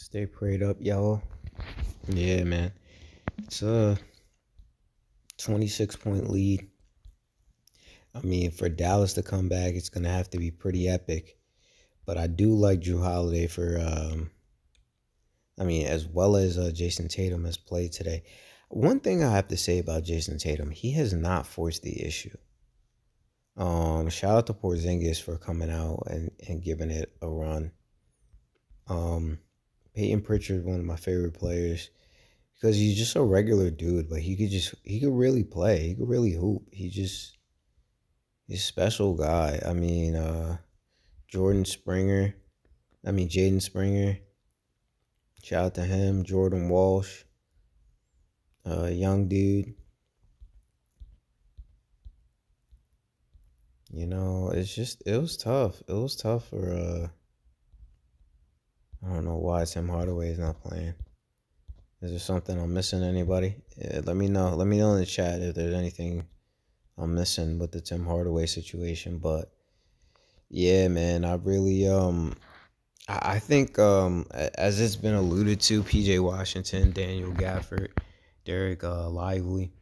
Stay prayed up, y'all. Yeah, man. It's a 26-point lead. I mean, for Dallas to come back, it's gonna have to be pretty epic. But I do like Drew Holiday for, as well as Jason Tatum has played today. One thing I have to say about Jason Tatum, he has not forced the issue. Shout out to Porzingis for coming out and giving it a run. Um, Peyton Pritchard, one of my favorite players, because he's just a regular dude, but he could really play. He could really hoop. He's a special guy. Jordan Springer. Jaden Springer. Shout out to him. Jordan Walsh. Young dude. It was tough. It was tough for I don't know why Tim Hardaway is not playing. Is there something I'm missing? Anybody? Yeah, let me know. Let me know in the chat if there's anything I'm missing with the Tim Hardaway situation. But yeah, man, I really I think as it's been alluded to, PJ Washington, Daniel Gafford, Derek Lively,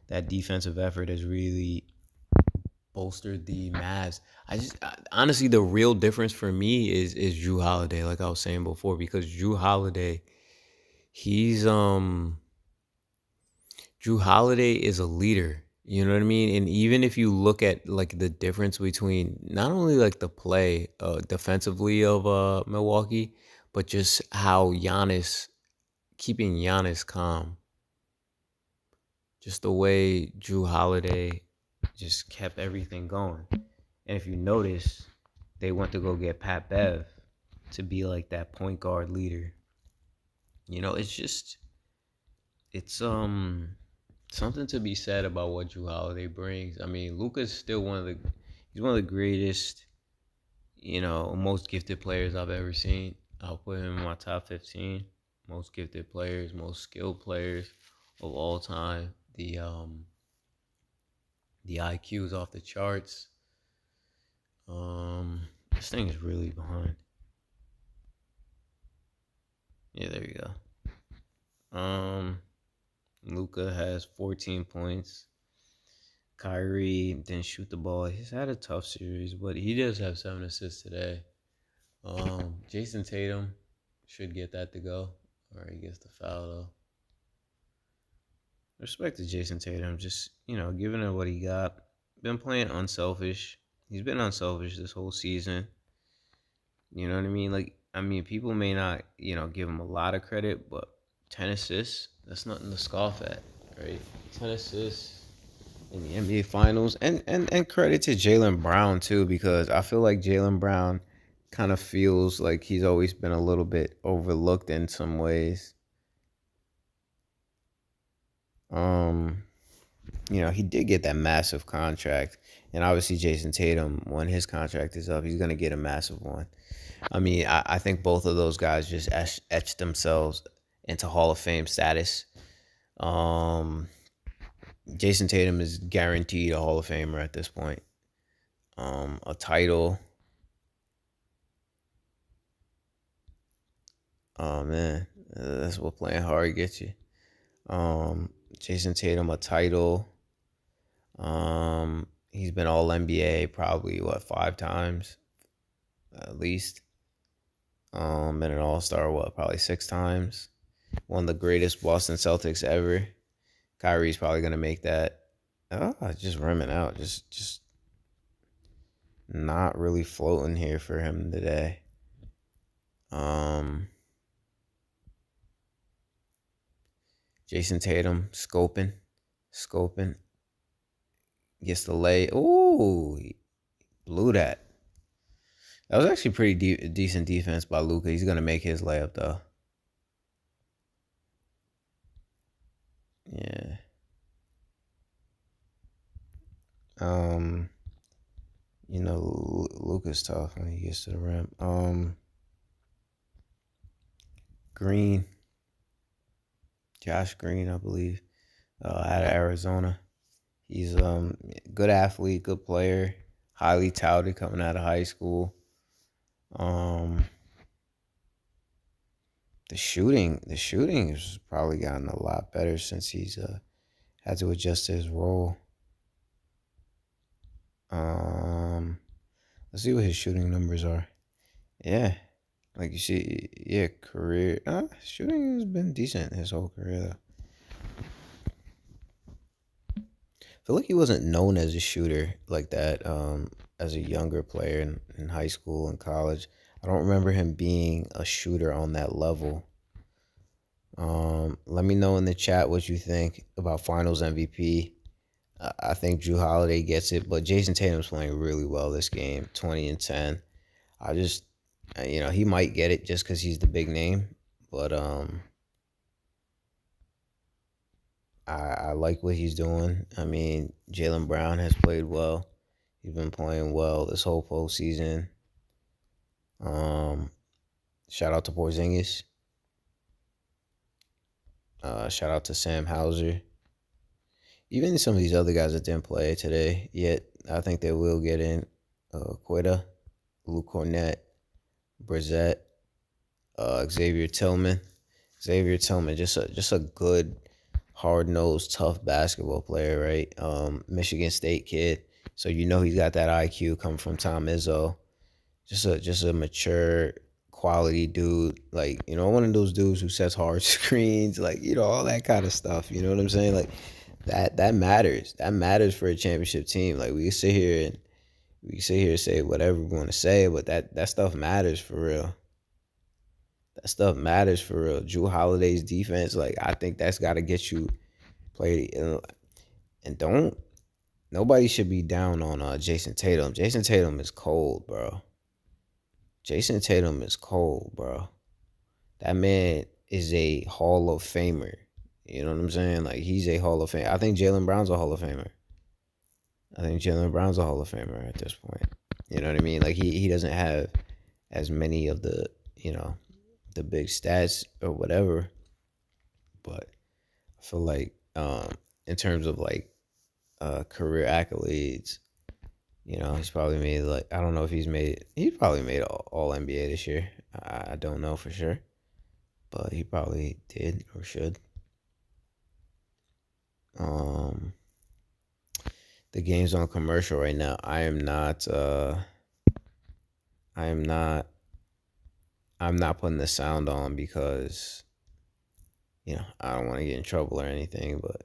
that defensive effort has really bolstered the Mavs. Honestly, the real difference for me is Drew Holiday, like I was saying before, because he's Drew Holiday is a leader. You know what I mean? And even if you look at like the difference between not only like the play defensively of Milwaukee, but just how keeping Giannis calm. Just the way Drew Holiday just kept everything going. And if you notice, they went to go get Pat Bev to be like that point guard leader. It's something to be said about what Drew Holiday brings. I mean, Luka's still he's one of the greatest, most gifted players I've ever seen. I'll put him in my top 15 most gifted players, most skilled players of all time. The IQ is off the charts. This thing is really behind. Yeah, there you go. Luka has 14 points. Kyrie didn't shoot the ball. He's had a tough series, but he does have 7 assists today. Jason Tatum should get that to go, or he gets the foul though. Respect to Jason Tatum, just giving it what he got. Been playing unselfish. He's been unselfish this whole season. You know what I mean? People may not, give him a lot of credit, but 10 assists, that's nothing to scoff at, right? 10 assists in the NBA Finals. And credit to Jaylen Brown, too, because I feel like Jaylen Brown kind of feels like he's always been a little bit overlooked in some ways. He did get that massive contract. And obviously Jason Tatum, when his contract is up, he's going to get a massive one. I think both of those guys just etched themselves into Hall of Fame status. Jason Tatum is guaranteed a Hall of Famer at this point. A title. Oh, man. That's what playing hard gets you. Jason Tatum, a title. He's been all NBA probably, 5 times? At least. Been an all-star, probably 6 times. One of the greatest Boston Celtics ever. Kyrie's probably gonna make that. Just rimming out. Just not really floating here for him today. Jason Tatum scoping, gets the lay. Ooh, he blew that. That was actually pretty decent defense by Luka. He's gonna make his layup though. Yeah. Luka's tough when he gets to the rim. Green. Josh Green, I believe, out of Arizona. He's good athlete, good player, highly touted coming out of high school. The shooting has probably gotten a lot better since he's had to adjust to his role. Um, let's see what his shooting numbers are. Yeah, like you see, yeah, career shooting has been decent his whole career though. I feel like he wasn't known as a shooter like that as a younger player in high school and college. I don't remember him being a shooter on that level. Let me know in the chat what you think about Finals MVP. I think Drew Holiday gets it, but Jason Tatum's playing really well this game, 20 and 10. I just, he might get it just because he's the big name, but I like what he's doing. I mean, Jaylen Brown has played well. He's been playing well this whole postseason. Um, Shout out to Porzingis. Shout out to Sam Hauser. Even some of these other guys that didn't play today yet, I think they will get in. Quetta, Luke Cornett, Brissett, Xavier Tillman. Xavier Tillman, just a good, hard nosed, tough basketball player, right? Michigan State kid, so he's got that IQ coming from Tom Izzo. Just a mature, quality dude. Like one of those dudes who sets hard screens, like all that kind of stuff. You know what I'm saying? Like that matters. That matters for a championship team. Like we can sit here and say whatever we want to say, but that stuff matters for real. That stuff matters for real. Drew Holiday's defense, like I think that's got to get you played. And don't nobody should be down on Jason Tatum. Jason Tatum is cold, bro. Jason Tatum is cold, bro. That man is a Hall of Famer. You know what I'm saying? Like he's a Hall of Famer. I think Jaylen Brown's a Hall of Famer. I think Jaylen Brown's a Hall of Famer at this point. You know what I mean? Like he doesn't have as many of the big stats or whatever, but I feel like in terms of like career accolades, he's probably made like I don't know if he's probably made all NBA this year. I don't know for sure, but he probably did or should. Um, the game's on commercial right now. I am not. I am not. I'm not putting the sound on because I don't want to get in trouble or anything, but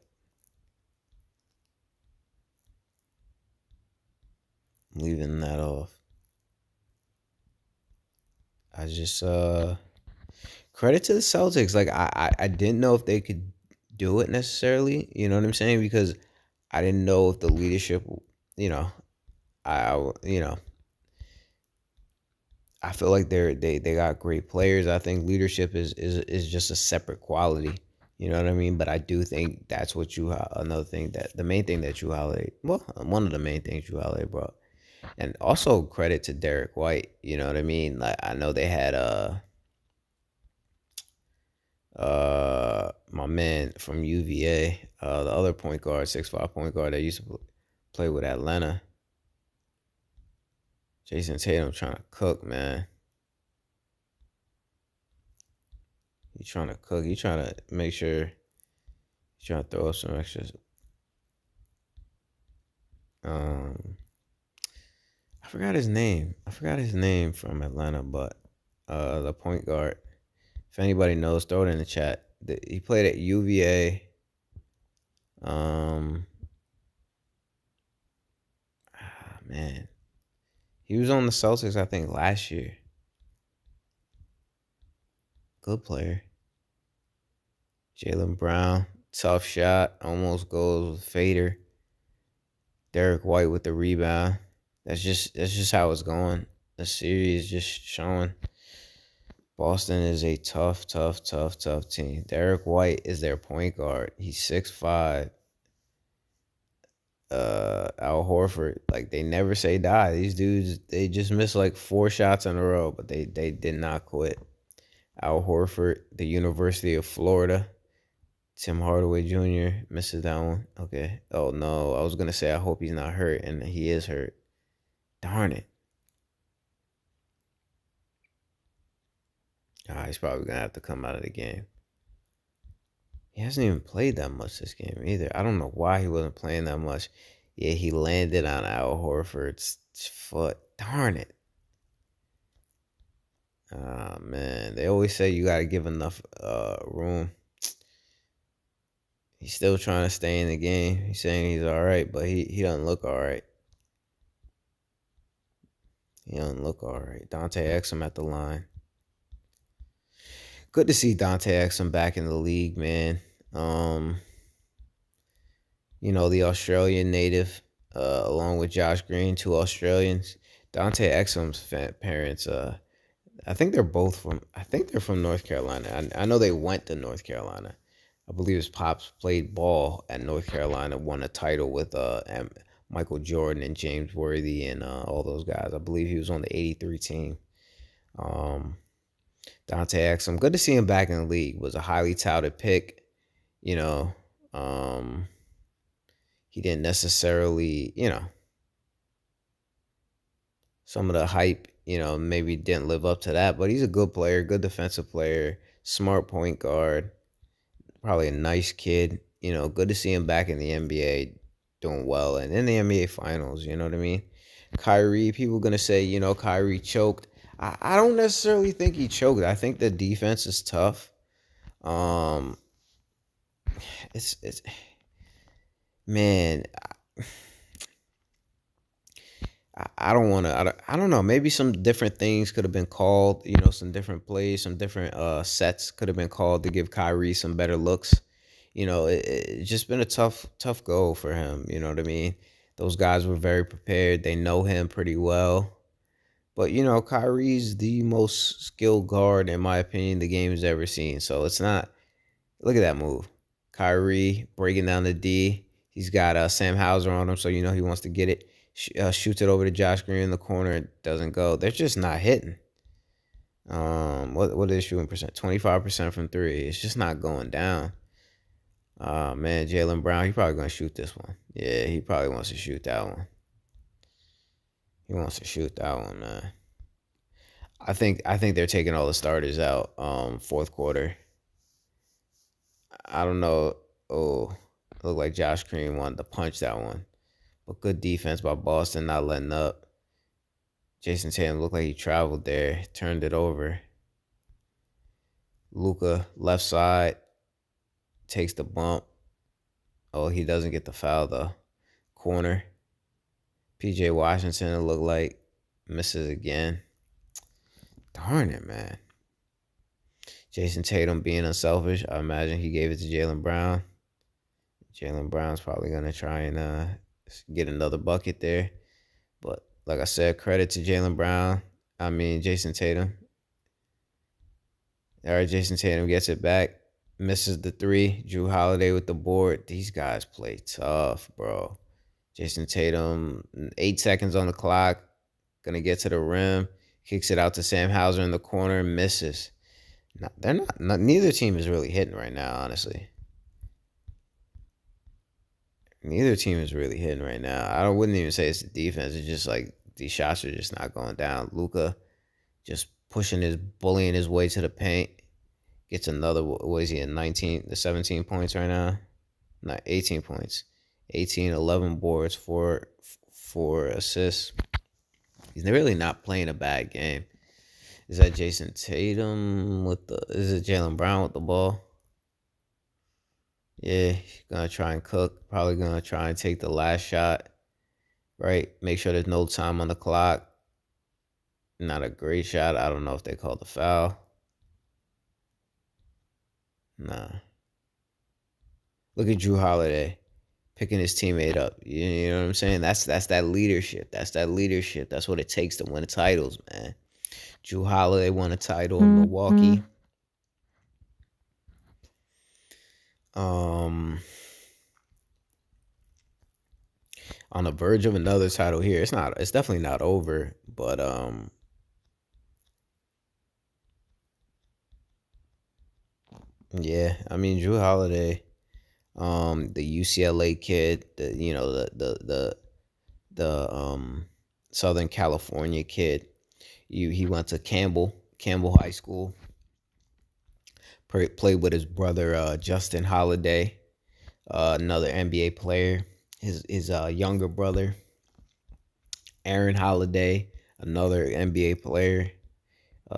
I'm leaving that off. I just credit to the Celtics. Like I didn't know if they could do it necessarily. You know what I'm saying? Because I didn't know if the leadership, you know, I feel like they got great players. I think leadership is just a separate quality. You know what I mean? But I do think that's what another thing that the main thing that you highlight. Well, one of the main things you highlight, bro. And also credit to Derek White. You know what I mean? Like I know they had my man from UVA, the other point guard, 6'5" point guard that used to play with Atlanta. Jason Tatum trying to cook, man. He trying to cook. He trying to make sure. He's trying to throw up some extras. I forgot his name. I forgot his name from Atlanta, but the point guard. If anybody knows, throw it in the chat. He played at UVA. Man, he was on the Celtics, I think, last year. Good player. Jaylen Brown, tough shot, almost goes with fader. Derek White with the rebound. That's just how it's going. The series just showing. Boston is a tough, tough, tough, tough team. Derek White is their point guard. He's 6'5". Al Horford, like they never say die. These dudes, they just missed like 4 shots in a row, but they did not quit. Al Horford, the University of Florida. Tim Hardaway Jr. misses that one. Okay. Oh no, I was gonna say I hope he's not hurt, and he is hurt. Darn it. He's probably gonna have to come out of the game. He hasn't even played that much this game either. I don't know why he wasn't playing that much. Yeah, he landed on Al Horford's foot. Darn it. Ah, man. They always say you gotta give enough room. He's still trying to stay in the game. He's saying he's all right, but he doesn't look all right. He doesn't look all right. Dante Exum at the line. Good to see Dante Exum back in the league, man. Um, the Australian native, along with Josh Green, two Australians. Dante Exum's parents, I think they're both from. I think they're from North Carolina. I know they went to North Carolina. I believe his pops played ball at North Carolina, won a title with Michael Jordan and James Worthy and all those guys. I believe he was on the '83 team. Um, Dante Exum, good to see him back in the league. Was a highly touted pick. You know, um, he didn't necessarily, some of the hype, maybe didn't live up to that. But he's a good player, good defensive player, smart point guard, probably a nice kid. Good to see him back in the NBA doing well and in the NBA Finals. You know what I mean? Kyrie, people gonna say, Kyrie choked. I don't necessarily think he choked. I think the defense is tough. Um, it's man. I don't want to. I don't know. Maybe some different things could have been called. Some different plays, some different sets could have been called to give Kyrie some better looks. It's just been a tough goal for him. You know what I mean? Those guys were very prepared. They know him pretty well. But Kyrie's the most skilled guard in my opinion the game has ever seen. So it's not. Look at that move, Kyrie breaking down the D. He's got Sam Hauser on him, so he wants to get it. Shoots it over to Josh Green in the corner. It doesn't go. They're just not hitting. What is shooting percent? 25% from three. It's just not going down. Man, Jaylen Brown, he probably gonna shoot this one. Yeah, he probably wants to shoot that one. He wants to shoot that one, man. I think they're taking all the starters out. Fourth quarter. I don't know. Oh, it looked like Josh Green wanted to punch that one, but good defense by Boston, not letting up. Jason Tatum looked like he traveled there, turned it over. Luka left side takes the bump. Oh, he doesn't get the foul though. Corner. PJ Washington, it looked like misses again. Darn it, man. Jason Tatum being unselfish. I imagine he gave it to Jaylen Brown. Jaylen Brown's probably gonna try and get another bucket there. But like I said, credit to Jaylen Brown. I mean Jason Tatum. All right, Jason Tatum gets it back, misses the three. Drew Holiday with the board. These guys play tough, bro. Jason Tatum, 8 seconds on the clock, gonna get to the rim, kicks it out to Sam Hauser in the corner, misses. No, they're not. Neither team is really hitting right now, honestly. Neither team is really hitting right now. I wouldn't even say it's the defense. It's just like these shots are just not going down. Luka just bullying his way to the paint. Gets another, what is he, at 19, the 17 points right now? Not 18 points. 18, 11 boards, four assists. He's really not playing a bad game. Is that Jason Tatum is it Jaylen Brown with the ball? Yeah, he's gonna try and cook. Probably gonna try and take the last shot. Right? Make sure there's no time on the clock. Not a great shot. I don't know if they called the foul. Nah. Look at Drew Holiday picking his teammate up. You know what I'm saying? That's that leadership. That's that leadership. That's what it takes to win titles, man. Drew Holiday won a title in Milwaukee. On the verge of another title here. It's definitely not over, but yeah, I mean Drew Holiday, the UCLA kid, the Southern California kid. He went to Campbell High School. Played with his brother Justin Holiday, another NBA player. His younger brother Aaron Holiday, another NBA player.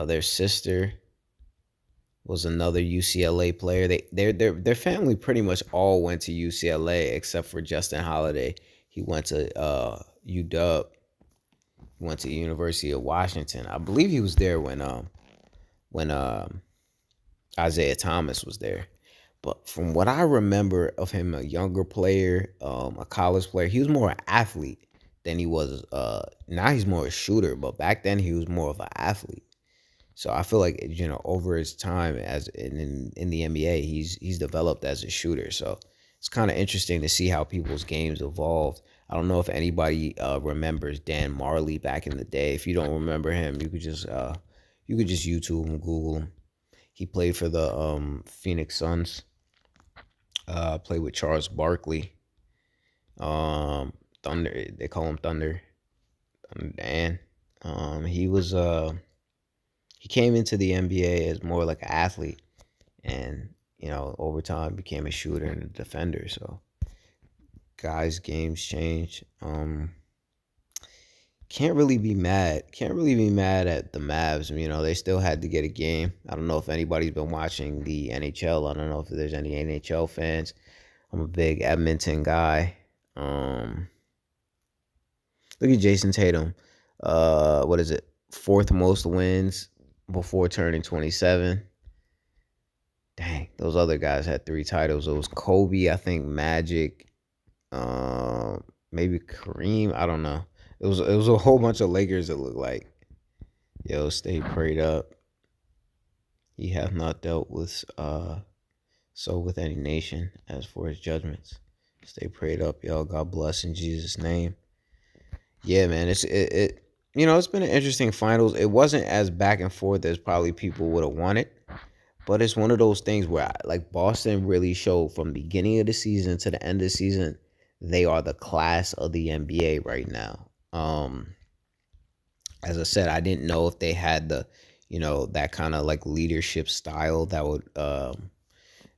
Their sister was another UCLA player. Their family pretty much all went to UCLA except for Justin Holiday. He went to UW. He went to the University of Washington. I believe he was there when Isaiah Thomas was there. But from what I remember of him, a younger player, a college player, he was more an athlete than he was. Now he's more a shooter, but back then he was more of an athlete. So I feel like over his time as in the NBA, he's developed as a shooter. So it's kind of interesting to see how people's games evolved. I don't know if anybody remembers Dan Marley back in the day. If you don't remember him, you could just YouTube him, Google him. He played for the Phoenix Suns. Played with Charles Barkley. Thunder. They call him Thunder. Dan. He was he came into the NBA as more like an athlete, and over time became a shooter and a defender. So guys, games change. Can't really be mad. Can't really be mad at the Mavs. They still had to get a game. I don't know if anybody's been watching the NHL. I don't know if there's any NHL fans. I'm a big Edmonton guy. Look at Jason Tatum. What is it? Fourth most wins before turning 27. Dang, those other guys had 3 titles. It was Kobe, I think, Magic, maybe Kareem. I don't know. It was a whole bunch of Lakers that looked like. Yo, stay prayed up. He hath not dealt with so with any nation as for his judgments. Stay prayed up, y'all. God bless in Jesus' name. Yeah, man. It's been an interesting finals. It wasn't as back and forth as probably people would have wanted. But it's one of those things where like Boston really showed from the beginning of the season to the end of the season, they are the class of the NBA right now. As I said, I didn't know if they had that kind of like leadership style that would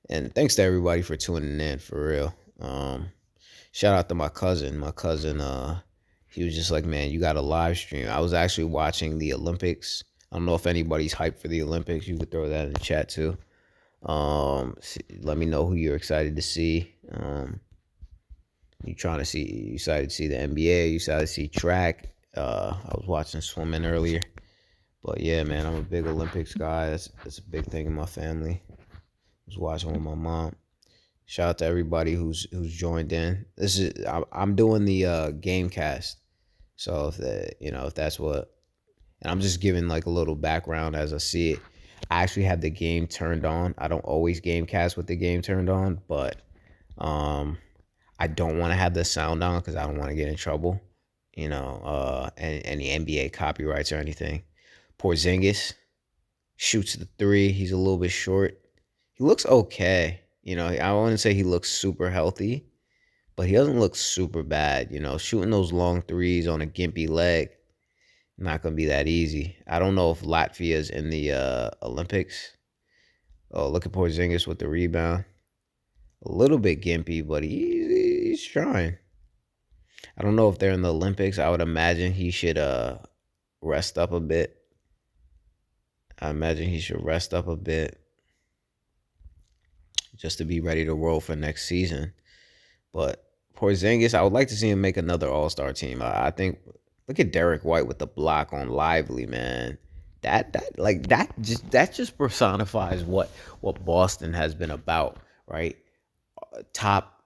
and thanks to everybody for tuning in for real. Shout out to my cousin. He was just like, man, you got a live stream. I was actually watching the Olympics. I don't know if anybody's hyped for the Olympics. You could throw that in the chat too. Let me know who you're excited to see. You excited to see the NBA, you excited to see track. I was watching swimming earlier. But yeah, man, I'm a big Olympics guy. That's a big thing in my family. I was watching with my mom. Shout out to everybody who's joined in. I'm doing the Gamecast. So if that's what, and I'm just giving like a little background as I see it. I actually have the game turned on. I don't always Gamecast with the game turned on, but I don't want to have the sound on because I don't want to get in trouble, and any NBA copyrights or anything. Porzingis shoots the 3. He's a little bit short. He looks okay. I wouldn't say he looks super healthy, but he doesn't look super bad. Shooting those long 3s on a gimpy leg, not going to be that easy. I don't know if Latvia's in the Olympics. Oh, look at Porzingis with the rebound. A little bit gimpy, but he's trying. I don't know if they're in the Olympics. I would imagine he should rest up a bit. Just to be ready to roll for next season. But Porzingis, I would like to see him make another All-Star team. I think look at Derek White with the block on Lively, man. That just personifies what Boston has been about, right? Top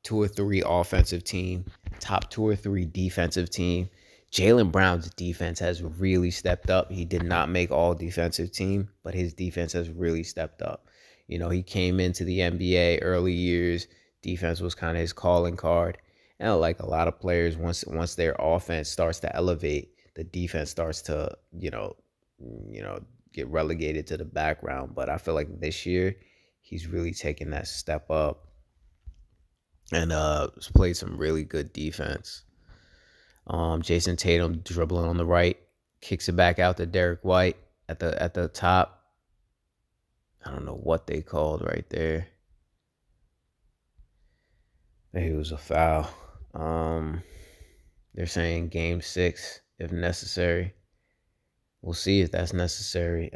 2 or 3 offensive team, top 2 or 3 defensive team. Jaylen Brown's defense has really stepped up. He did not make all defensive team, but his defense has really stepped up. He came into the NBA early years. Defense was kind of his calling card. And like a lot of players, once their offense starts to elevate, the defense starts to, get relegated to the background. But I feel like this year, he's really taken that step up and played some really good defense. Jason Tatum dribbling on the right, kicks it back out to Derek White at the top. I don't know what they called right there. Maybe it was a foul. They're saying game 6 if necessary. We'll see if that's necessary.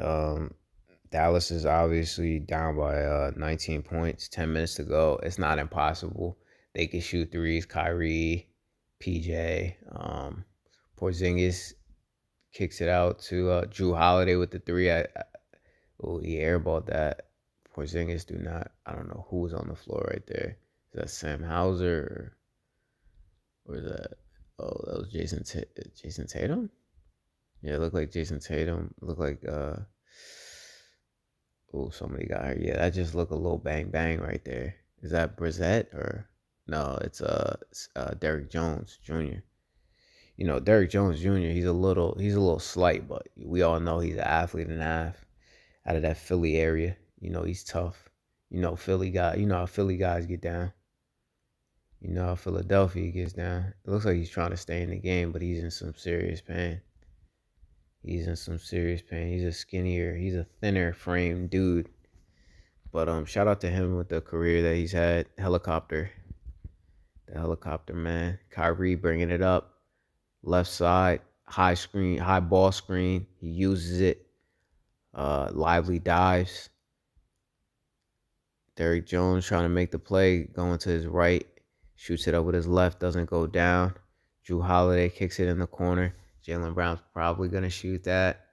Dallas is obviously down by 19 points, 10 minutes to go. It's not impossible. They can shoot threes. Kyrie, PJ, Porzingis kicks it out to Drew Holiday with the three. He airballed that. Porzingis do not. I don't know who was on the floor right there. Is that Sam Hauser or is that? Oh, that was Jason Tatum. Yeah, it looked like Jason Tatum. It looked like somebody got hurt. Yeah, that just looked a little bang bang right there. Is that Brissett or no? It's Derrick Jones Jr. You know, Derrick Jones Jr. He's a little slight, but we all know he's an athlete and a half out of that Philly area. You know, he's tough. You know, Philly guy. You know how Philly guys get down. You know how Philadelphia gets down. It looks like he's trying to stay in the game, but he's in some serious pain. He's in some serious pain. He's a thinner framed dude. But shout out to him with the career that he's had. The helicopter man. Kyrie bringing it up, left side, high screen, high ball screen. He uses it. Lively dives. Derrick Jones trying to make the play, going to his right, shoots it up with his left, doesn't go down. Drew Holiday kicks it in the corner. Jaylen Brown's probably going to shoot that.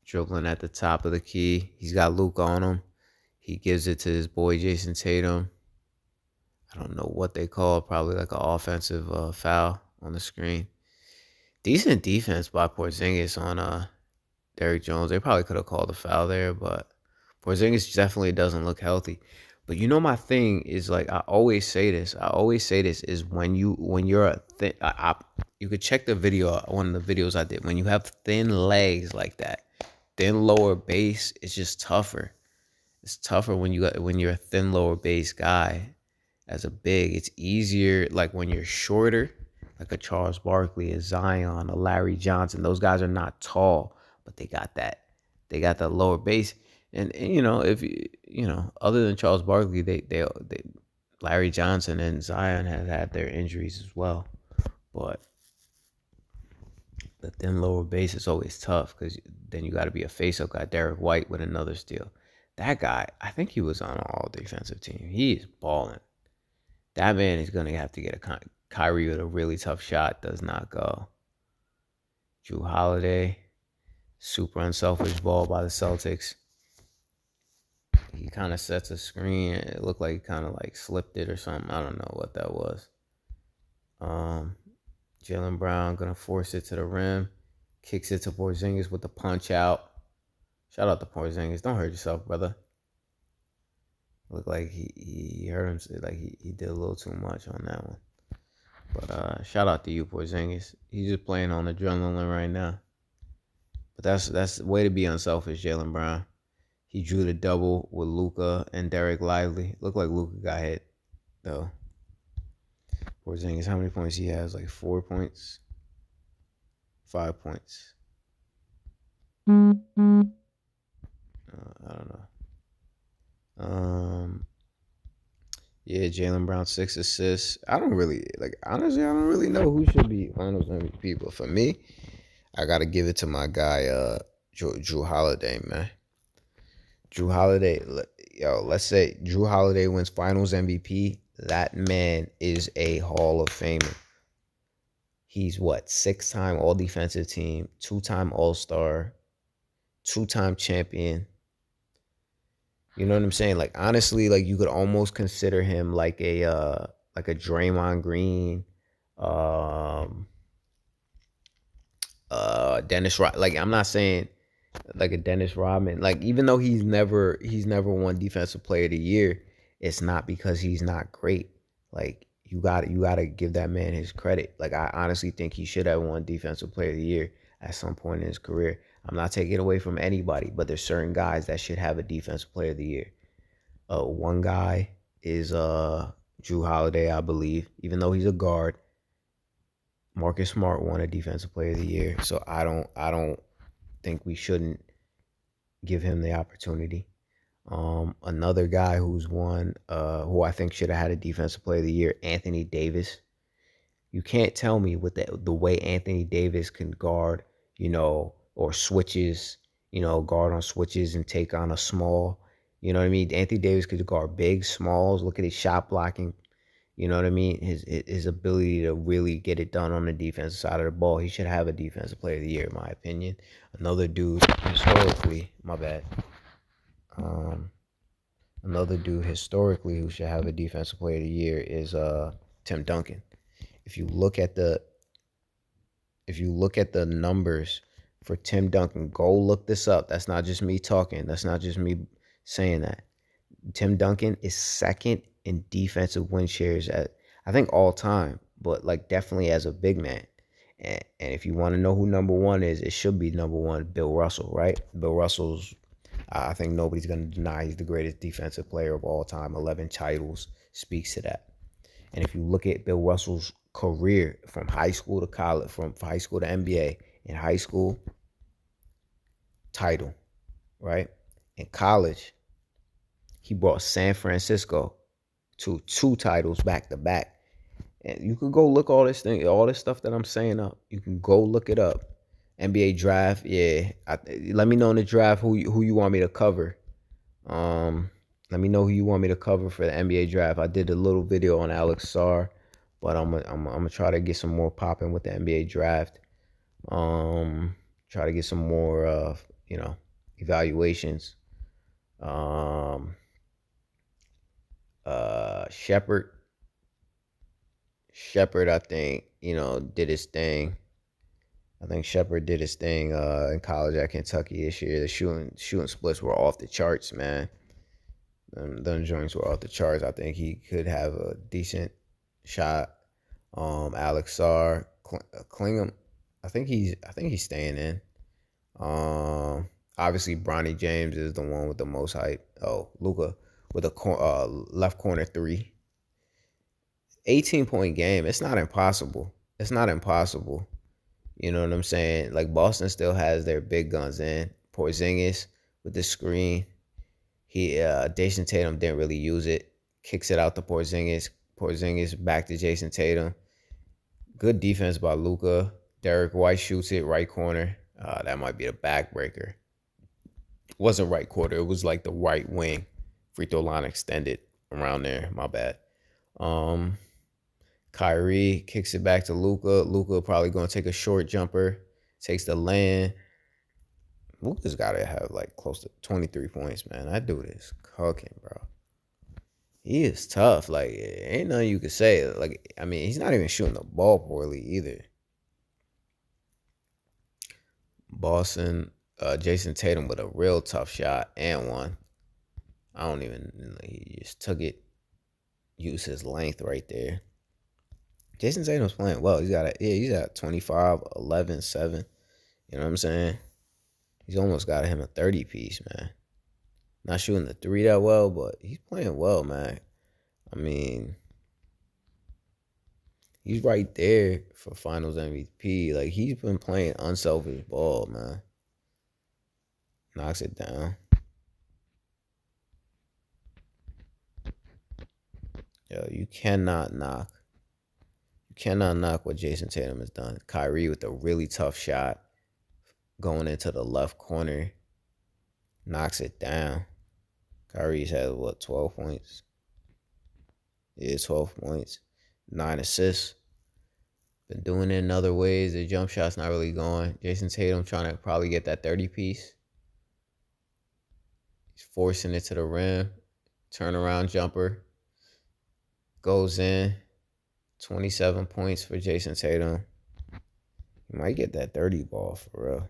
Dribbling at the top of the key. He's got Luke on him. He gives it to his boy Jason Tatum. I don't know what they call it. Probably like an offensive foul on the screen. Decent defense by Porzingis on Derrick Jones. They probably could have called a foul there, but Porzingis definitely doesn't look healthy. But you know my thing is like I always say this is when you're a thin you could check the video, one of the videos I did. When you have thin legs like that, thin lower base, it's just tougher. It's tougher when you're a thin lower base guy as a big. It's easier like when you're shorter, like a Charles Barkley, a Zion, a Larry Johnson. Those guys are not tall, but they got that lower base. And you know, if you know, other than Charles Barkley, they Larry Johnson and Zion have had their injuries as well. But the thin lower base is always tough because then you got to be a face-up guy. Derek White with another steal. That guy, I think he was on all defensive team. He is balling. That man is gonna have to get a Kyrie with a really tough shot. Does not go. Drew Holiday, super unselfish ball by the Celtics. He kind of sets a screen. It looked like he kind of like slipped it or something. I don't know what that was. Jaylen Brown gonna force it to the rim. Kicks it to Porzingis with the punch out. Shout out to Porzingis. Don't hurt yourself, brother. Looked like he hurt him. Like he did a little too much on that one. But shout out to you, Porzingis. He's just playing on adrenaline right now. But that's the way to be unselfish, Jaylen Brown. He drew the double with Luka and Derek Lively. Looked like Luka got hit, though. Porzingis, how many points he has? Like 4 points? 5 points. I don't know. Yeah, Jaylen Brown 6 assists. Honestly, I don't really know who should be Finals MVP, but for me, I gotta give it to my guy, Drew Holiday, man. Drew Holiday, let's say Drew Holiday wins Finals MVP. That man is a Hall of Famer. He's what? 6-time All Defensive Team, 2-time All-Star, 2-time champion. You know what I'm saying? Like honestly, like you could almost consider him like a Draymond Green, Dennis Rod. Like I'm not saying like a Dennis Rodman. Like even though he's never won Defensive Player of the Year, it's not because he's not great. Like you gotta give that man his credit. Like I honestly think he should have won Defensive Player of the Year at some point in his career. I'm not taking it away from anybody, but there's certain guys that should have a Defensive Player of the Year. One guy is Drew Holiday, I believe. Even though he's a guard, Marcus Smart won a Defensive Player of the Year, so I don't think we shouldn't give him the opportunity. Another guy who's won, who I think should have had a Defensive Player of the Year, Anthony Davis. You can't tell me with the way Anthony Davis can guard, or switches, guard on switches and take on a small. You know what I mean? Anthony Davis could guard big, smalls. Look at his shot blocking. You know what I mean? His ability to really get it done on the defensive side of the ball. He should have a Defensive Player of the Year, in my opinion. Another dude historically, my bad. Um, Another dude historically who should have a Defensive Player of the Year is Tim Duncan. If you look at the numbers for Tim Duncan, go look this up. That's not just me talking. That's not just me saying that. Tim Duncan is second in defensive win shares at, I think, all time, but like definitely as a big man. And if you want to know who number one is, it should be number one, Bill Russell, right? Bill Russell's, I think nobody's going to deny he's the greatest defensive player of all time. 11 titles speaks to that. And if you look at Bill Russell's career from high school to college, from high school to NBA, in high school, title, right? In college, he brought San Francisco to 2 titles back to back. And you can go look all this stuff that I'm saying up. You can go look it up. NBA draft, yeah. Let me know in the draft who you want me to cover. Let me know who you want me to cover for the NBA draft. I did a little video on Alex Sarr, but I'm gonna try to get some more popping with the NBA draft. Try to get some more evaluations. Shepard, I think, did his thing. I think Shepard did his thing in college at Kentucky this year. The shooting splits were off the charts, man. Them joints were off the charts. I think he could have a decent shot. Alex Sarr, Klingham, I think he's staying in. Obviously Bronny James is the one with the most hype. Oh, Luka with a left corner 3. 18-point game. It's not impossible. It's not impossible. You know what I'm saying? Like Boston still has their big guns in. Porzingis with the screen. Jason Tatum didn't really use it. Kicks it out to Porzingis. Porzingis back to Jason Tatum. Good defense by Luka. Derek White shoots it right corner. That might be the backbreaker. It wasn't right quarter. It was like the right wing. Free throw line extended around there. My bad. Kyrie kicks it back to Luka. Luka probably going to take a short jumper. Takes the land. Luka's got to have like close to 23 points, man. That dude is cooking, bro. He is tough. Like, ain't nothing you could say. Like, I mean, he's not even shooting the ball poorly either. Boston, Jason Tatum with a real tough shot and one. He just took it, used his length right there. Jason Tatum's playing well. He's got 25, 11, 7. You know what I'm saying? He's almost got him a 30 piece, man. Not shooting the 3 that well, but he's playing well, man. I mean, he's right there for Finals MVP. Like, he's been playing unselfish ball, man. Knocks it down. Yo, you cannot knock what Jason Tatum has done. Kyrie with a really tough shot going into the left corner. Knocks it down. Kyrie's had, 12 points? Yeah, 12 points. 9 assists. Been doing it in other ways. The jump shot's not really going. Jason Tatum trying to probably get that 30 piece. He's forcing it to the rim. Turnaround jumper. Goes in. 27 points for Jason Tatum. He might get that 30 ball for real.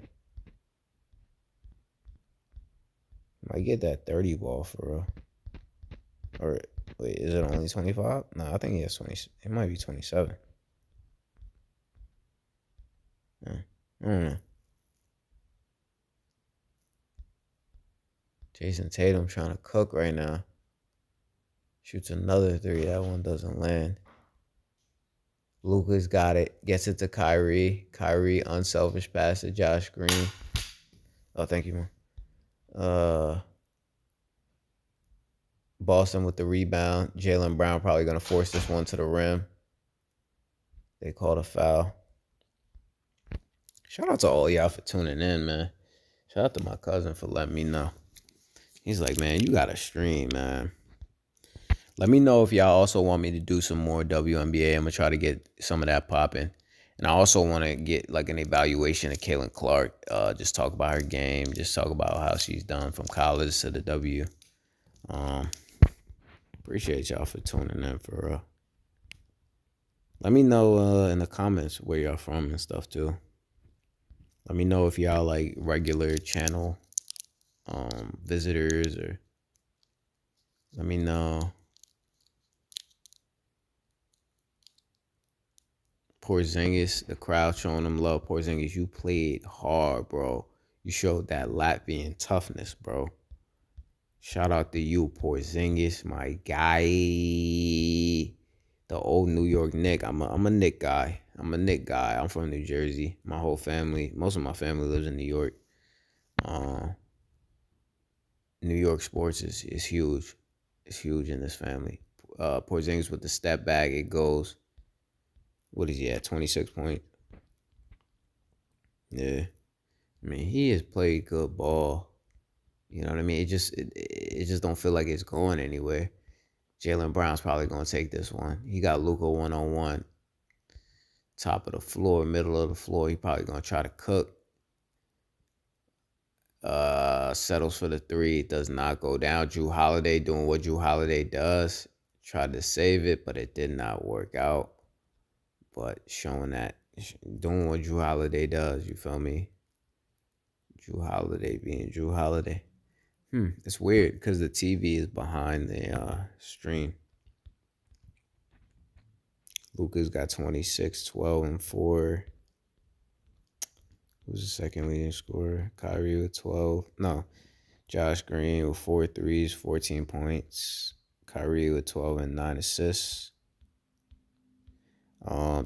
Or wait, is it only 25? No, I think he has 20. It might be 27. I don't know. Jason Tatum trying to cook right now. Shoots another 3. That one doesn't land. Luka's got it. Gets it to Kyrie. Kyrie, unselfish pass to Josh Green. Oh, thank you, man. Boston with the rebound. Jaylen Brown probably going to force this one to the rim. They called a foul. Shout out to all y'all for tuning in, man. Shout out to my cousin for letting me know. He's like, man, you got to stream, man. Let me know if y'all also want me to do some more WNBA. I'm going to try to get some of that popping. And I also want to get like an evaluation of Caitlin Clark. Just talk about her game. Just talk about how she's done from college to the W. Appreciate y'all for tuning in for real. Let me know in the comments where y'all from and stuff too. Let me know if y'all like regular channel visitors, or let me know. Porzingis, the crowd showing him love. Porzingis, you played hard, bro. You showed that Latvian toughness, bro. Shout out to you, Porzingis, my guy. The old New York Knick. I'm a Knick guy. I'm from New Jersey. My whole family, most of my family lives in New York. New York sports is huge. It's huge in this family. Porzingis with the step back, it goes. What is he at? 26 points. Yeah. I mean, he has played good ball. You know what I mean? It just don't feel like it's going anywhere. Jaylen Brown's probably gonna take this one. He got Luka 1-on-1. Top of the floor, middle of the floor. He probably gonna try to cook. Settles for the three. Does not go down. Jrue Holiday doing what Jrue Holiday does. Tried to save it, but it did not work out. But showing that, doing what Jrue Holiday does, you feel me? Jrue Holiday being Jrue Holiday. It's weird because the TV is behind the stream. Luka's got 26, 12, and 4. Who's the second leading scorer? Kyrie with 12. No, Josh Green with 4 threes, 14 points. Kyrie with 12 and 9 assists.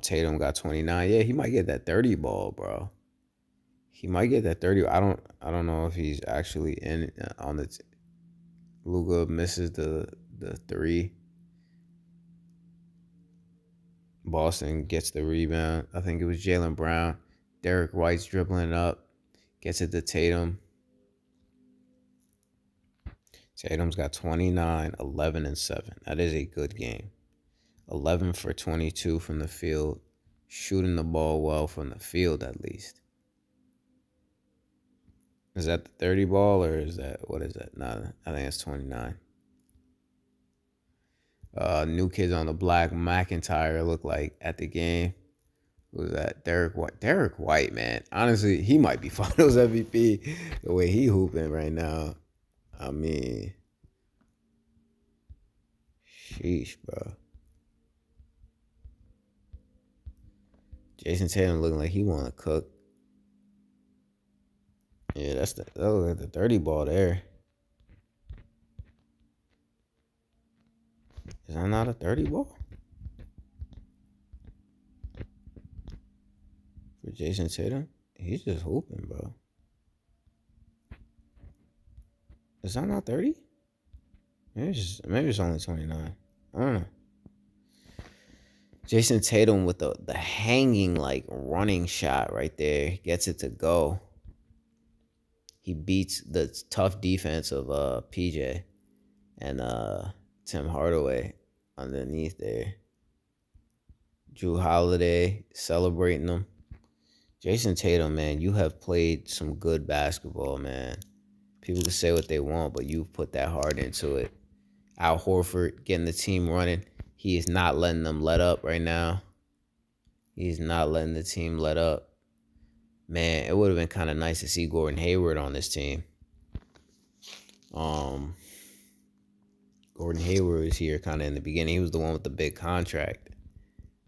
Tatum got 29. Yeah, he might get that 30 ball, bro. He might get that 30. I don't know if he's actually in on the Luka misses the 3. Boston gets the rebound. I think it was Jaylen Brown. Derek White's dribbling up. Gets it to Tatum. Tatum's got 29, 11, and 7. That is a good game. 11 for 22 from the field. Shooting the ball well from the field, at least. Is that the 30 ball, or is that, what is that? Nah, I think it's 29. New kids on the block. McIntyre looked like at the game. Who was that? Derek White. Derek White, man. Honestly, he might be Finals MVP the way he hooping right now. I mean, sheesh, bro. Jason Tatum looking like he want to cook. Yeah, that look like the 30 ball there. Is that not a 30 ball? For Jason Tatum? He's just hooping, bro. Is that not 30? Maybe it's only 29. I don't know. Jason Tatum with the hanging, like, running shot right there. Gets it to go. He beats the tough defense of PJ and Tim Hardaway underneath there. Jrue Holiday celebrating them. Jason Tatum, man, you have played some good basketball, man. People can say what they want, but you've put that heart into it. Al Horford getting the team running. He is not letting them let up right now. He's not letting the team let up. Man, it would have been kind of nice to see Gordon Hayward on this team. Gordon Hayward was here kind of in the beginning. He was the one with the big contract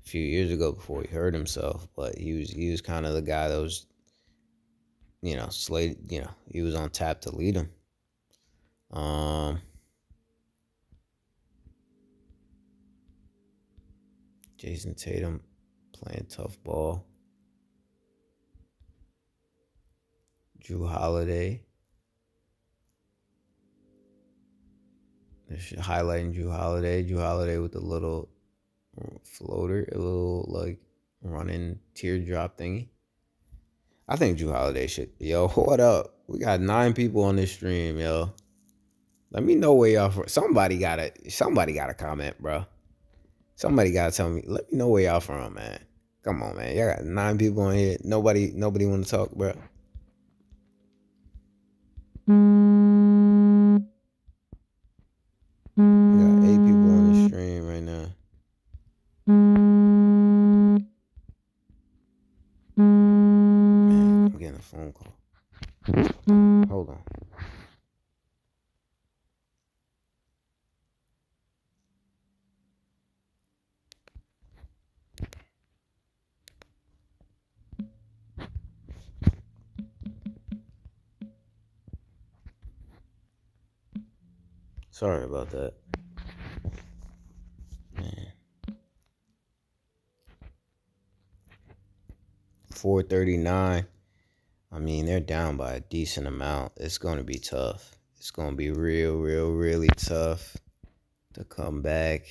a few years ago before he hurt himself. But he was kind of the guy that was, slated. He was on tap to lead him. Jason Tatum playing tough ball. Jrue Holiday. Highlighting Drew Holiday. Drew Holiday with a little floater, a little like running teardrop thingy. I think Drew Holiday should. Yo, what up? We got 9 people on this stream, yo. Let me know where y'all from. Somebody gotta comment, bro. Somebody gotta tell me. Let me know where y'all from, man. Come on, man. Y'all got 9 people on here. Nobody want to talk, bro. We got 8 people on the stream right now. Man, I'm getting a phone call. Hold on. Sorry about that. Man. 439. I mean, they're down by a decent amount. It's going to be tough. It's going to be really tough to come back.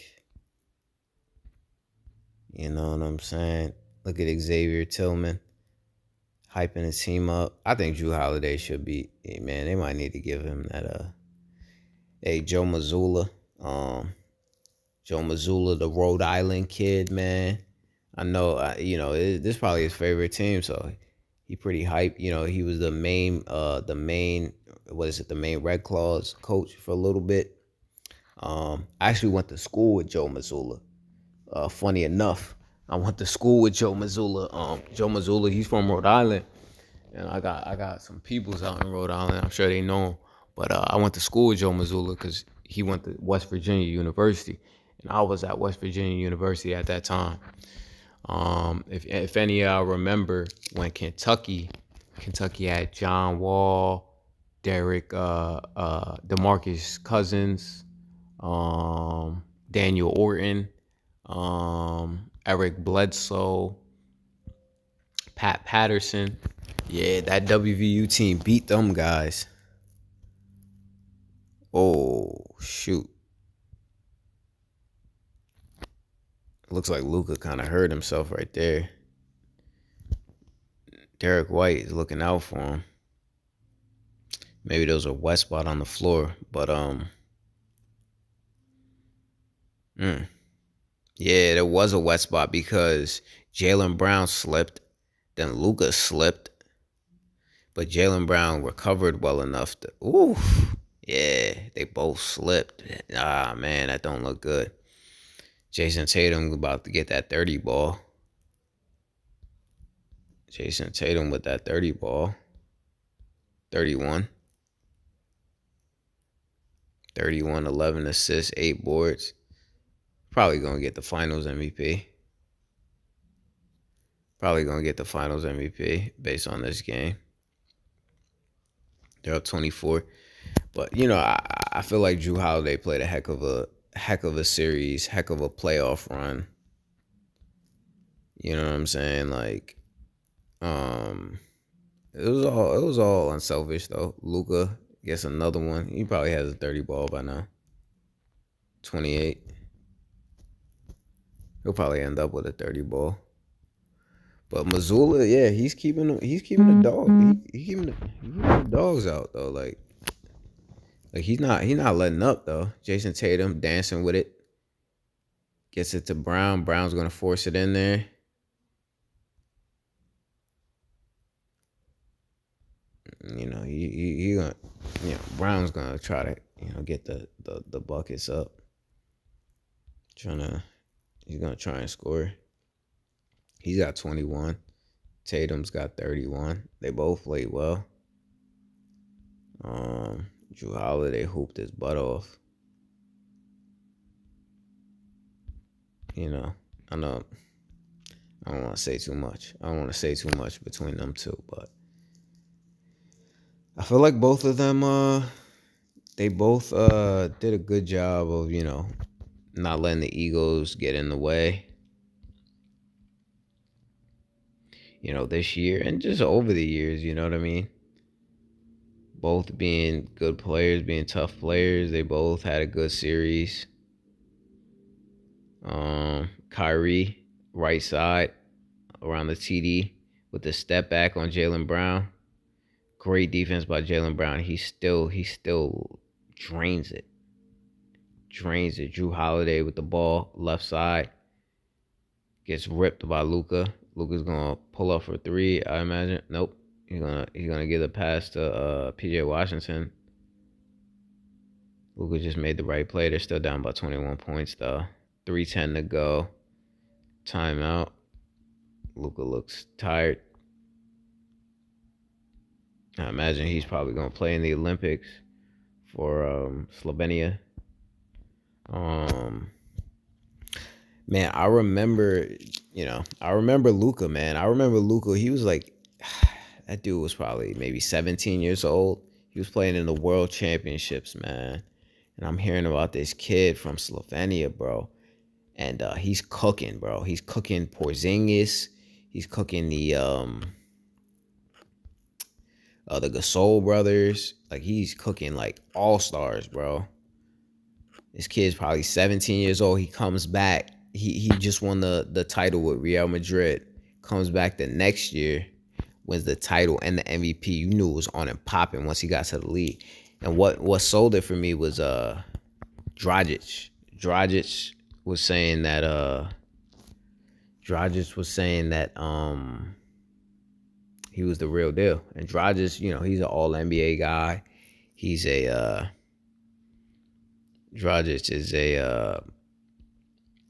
You know what I'm saying? Look at Xavier Tillman hyping his team up. I think Drew Holiday should be, man, they might need to give him that, hey, Joe Mazzulla. Joe Mazzulla, the Rhode Island kid, man. I know, this is probably his favorite team, so he pretty hyped. You know, he was the main Red Claws coach for a little bit. I actually went to school with Joe Mazzulla. Funny enough, I went to school with Joe Mazzulla. Joe Mazzulla, he's from Rhode Island, and I got some peoples out in Rhode Island. I'm sure they know him, but I went to school with Joe Mazzulla because he went to West Virginia University, and I was at West Virginia University at that time. If any of y'all remember when Kentucky had John Wall, Derek, DeMarcus Cousins, Daniel Orton, Eric Bledsoe, Pat Patterson. Yeah, that WVU team beat them guys. Oh, shoot. Looks like Luka kind of hurt himself right there. Derek White is looking out for him. Maybe there was a wet spot on the floor, but yeah, there was a wet spot because Jaylen Brown slipped, then Luka slipped, but Jaylen Brown recovered well enough to. Ooh, yeah, they both slipped. Ah, man, that don't look good. Jason Tatum about to get that 30 ball. Jason Tatum with that 30 ball. 31. 31, 11 assists, 8 boards. Probably going to get the finals MVP. Based on this game. They're up 24. But, I feel like Drew Holiday played a heck of a series, heck of a playoff run. You know what I'm saying? Like, it was all unselfish though. Luka gets another one. He probably has a 30 ball by now. 28. He'll probably end up with a 30 ball. But Mazzulla, yeah, he's keeping the dog. He's keeping the dogs out though. Like he's not letting up though. Jason Tatum dancing with it. Gets it to Brown. Brown's gonna force it in there. He gonna, Brown's gonna try to, get the buckets up. He's gonna try and score. He's got 21. Tatum's got 31. They both played well. Drew Holiday hooped his butt off. I know. I don't want to say too much. I don't want to say too much between them two, but I feel like both of them, they both did a good job of, not letting the egos get in the way. This year and just over the years, you know what I mean? Both being good players, being tough players. They both had a good series. Kyrie, right side around the TD with the step back on Jaylen Brown. Great defense by Jaylen Brown. He still drains it. Drains it. Drew Holiday with the ball, left side. Gets ripped by Luka. Luka's gonna pull up for three, I imagine. Nope. He's gonna give the pass to PJ Washington. Luka just made the right play. They're still down by 21 points though. 3:10 to go. Timeout. Luka looks tired. I imagine he's probably gonna play in the Olympics for Slovenia. Man, I remember Luka, man. I remember Luka. He was like, that dude was probably maybe 17 years old. He was playing in the World Championships, man. And I'm hearing about this kid from Slovenia, bro. And he's cooking, bro. He's cooking Porzingis. He's cooking the Gasol brothers. Like, he's cooking like all stars, bro. This kid's probably 17 years old. He comes back. He just won the title with Real Madrid. Comes back the next year, wins the title and the MVP. You knew it was on and popping once he got to the league. And what sold it for me was Dragic. Dragic was saying that he was the real deal. And Dragic, he's an all NBA guy. He's a Dragic is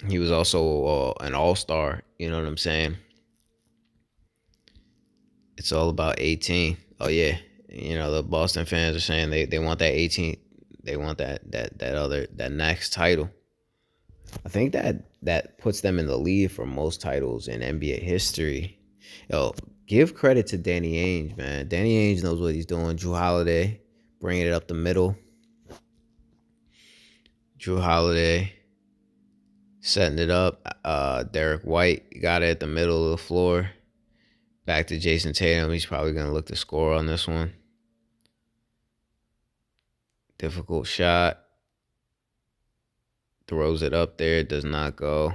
he was also an all-star, you know what I'm saying? It's all about 18. Oh yeah. The Boston fans are saying they want that 18. They want that next title. I think that puts them in the lead for most titles in NBA history. Yo, give credit to Danny Ainge, man. Danny Ainge knows what he's doing. Drew Holiday, bringing it up the middle. Drew Holiday setting it up. Derek White got it at the middle of the floor. Back to Jason Tatum. He's probably going to look to score on this one. Difficult shot. Throws it up there. Does not go.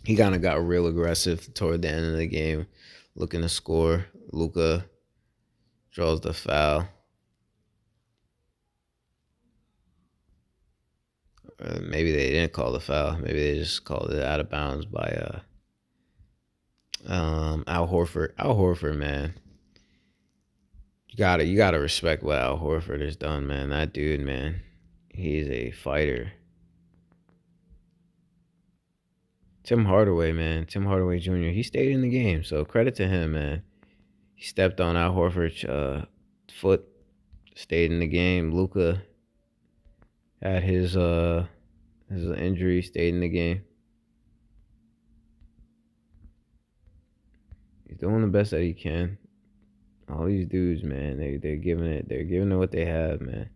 He kind of got real aggressive toward the end of the game. Looking to score. Luka draws the foul. Maybe they didn't call the foul. Maybe they just called it out of bounds by Al Horford. Al Horford, man. You gotta respect what Al Horford has done, man. That dude, man. He's a fighter. Tim Hardaway, man. Tim Hardaway Jr. He stayed in the game, so credit to him, man. He stepped on Al Horford's foot, stayed in the game. Luka had his injury, stayed in the game. He's doing the best that he can. All these dudes, man, they're giving it what they have, man.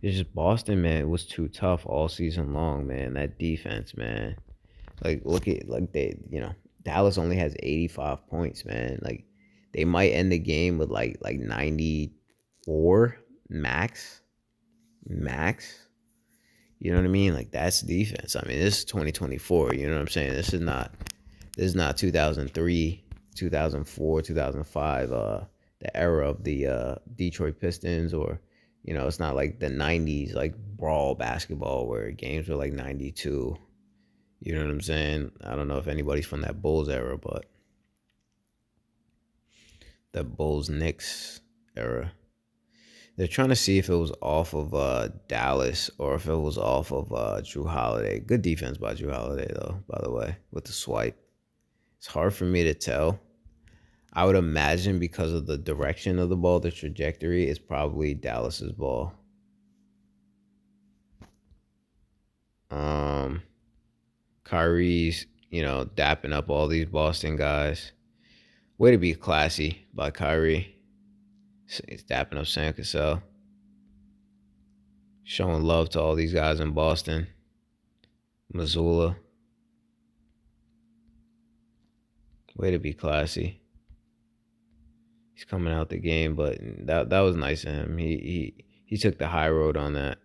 It's just Boston, man. It was too tough all season long, man. That defense, man. Like, look at Dallas only has 85 points, man. Like, they might end the game with like 94 max. You know what I mean? Like, that's defense. I mean, this is 2024. You know what I'm saying? This is not 2003, 2004, 2005. The era of the Detroit Pistons, or it's not like the 90s like brawl basketball where games were like 92. You know what I'm saying? I don't know if anybody's from that Bulls era, but that Bulls Knicks era. They're trying to see if it was off of Dallas or if it was off of Drew Holiday. Good defense by Drew Holiday, though, by the way, with the swipe. It's hard for me to tell. I would imagine because of the direction of the ball, the trajectory is probably Dallas's ball. Kyrie's, dapping up all these Boston guys. Way to be classy by Kyrie. He's dapping up Sam Cassell. Showing love to all these guys in Boston. Missoula. Way to be classy. He's coming out the game, but that was nice of him. He took the high road on that.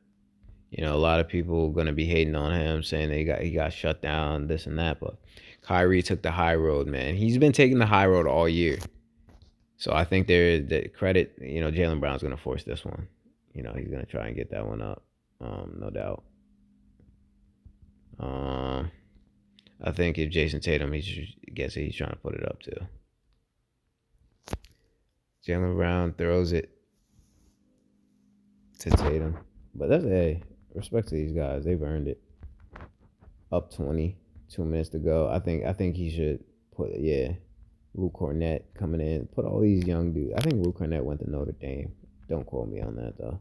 You know, a lot of people gonna be hating on him, saying that he got shut down, this and that. But Kyrie took the high road, man. He's been taking the high road all year. So I think the credit, you know, Jaylen Brown's gonna force this one. You know, he's gonna try and get that one up, no doubt. I think if Jason Tatum, he's trying to put it up too. Jaylen Brown throws it to Tatum, but that's respect to these guys. They've earned it. Up 20, 2 minutes to go. I think he should put Luke Cornett coming in. Put all these young dudes. I think Luke Cornett went to Notre Dame. Don't quote me on that though.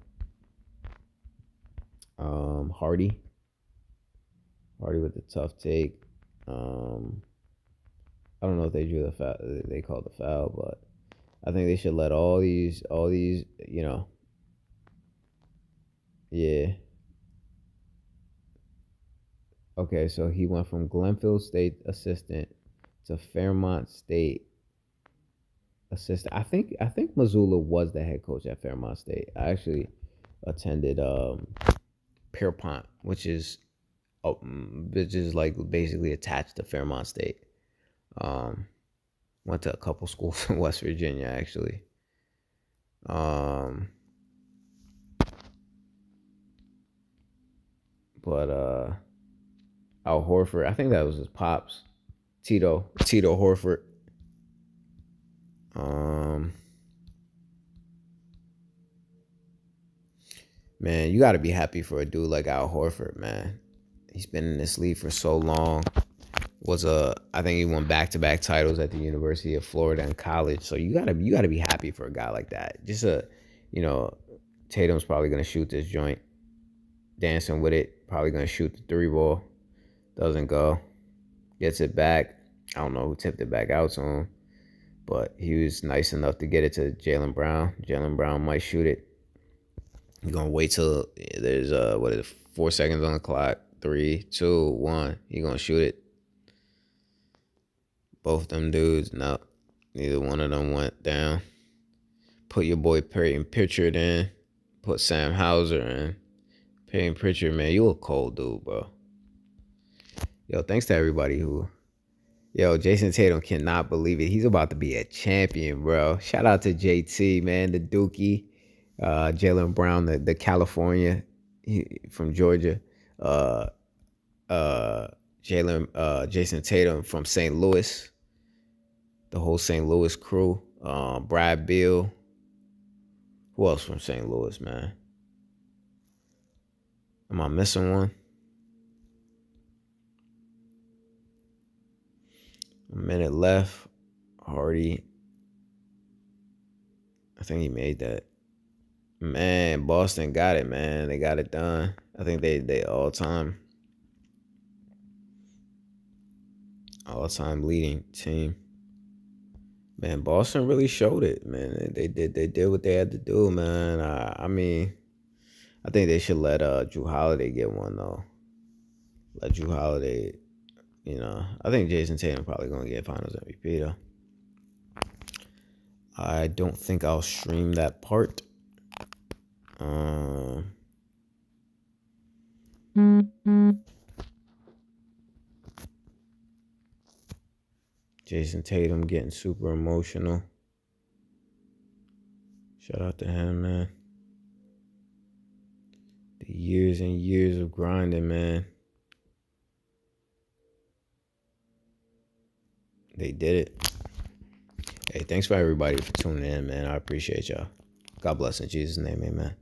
Hardy with the tough take. I don't know if they drew the foul. They called the foul, but I think they should let all these, you know. Yeah. Okay, so he went from Glenfield State assistant to Fairmont State assistant. I think Missoula was the head coach at Fairmont State. I actually attended Pierpont, which is like basically attached to Fairmont State. Went to a couple schools in West Virginia actually. But Al Horford, I think that was his pops, Tito Horford. Man, you got to be happy for a dude like Al Horford, man. He's been in this league for so long. I think he won back-to-back titles at the University of Florida in college. So you gotta be happy for a guy like that. Just you know, Tatum's probably gonna shoot this joint, dancing with it. Probably gonna shoot the 3-ball. Doesn't go. Gets it back. I don't know who tipped it back out to him, but he was nice enough to get it to Jaylen Brown. Jaylen Brown might shoot it. He's gonna wait till there's 4 seconds on the clock. 3, 2, 1. He gonna shoot it. Both them dudes, no, neither one of them went down. Put your boy Peyton Pritchard in. Put Sam Hauser in. Peyton Pritchard, man, you a cold dude, bro. Yo, thanks to everybody Jason Tatum cannot believe it. He's about to be a champion, bro. Shout out to JT, man, the Dookie. Jaylen Brown, the California, from Georgia. Jason Tatum from St. Louis. The whole St. Louis crew. Brad Beal. Who else from St. Louis, man? Am I missing one? A minute left. Hardy. I think he made that. Man, Boston got it, man. They got it done. I think they all-time leading team. Man, Boston really showed it, man. They did what they had to do, man. I mean, I think they should let Drew Holiday get one though. Let Drew Holiday, you know. I think Jason Tatum probably gonna get Finals MVP though. I don't think I'll stream that part. Jason Tatum getting super emotional. Shout out to him, man. The years and years of grinding, man. They did it. Hey, thanks for everybody for tuning in, man. I appreciate y'all. God bless in Jesus' name, amen.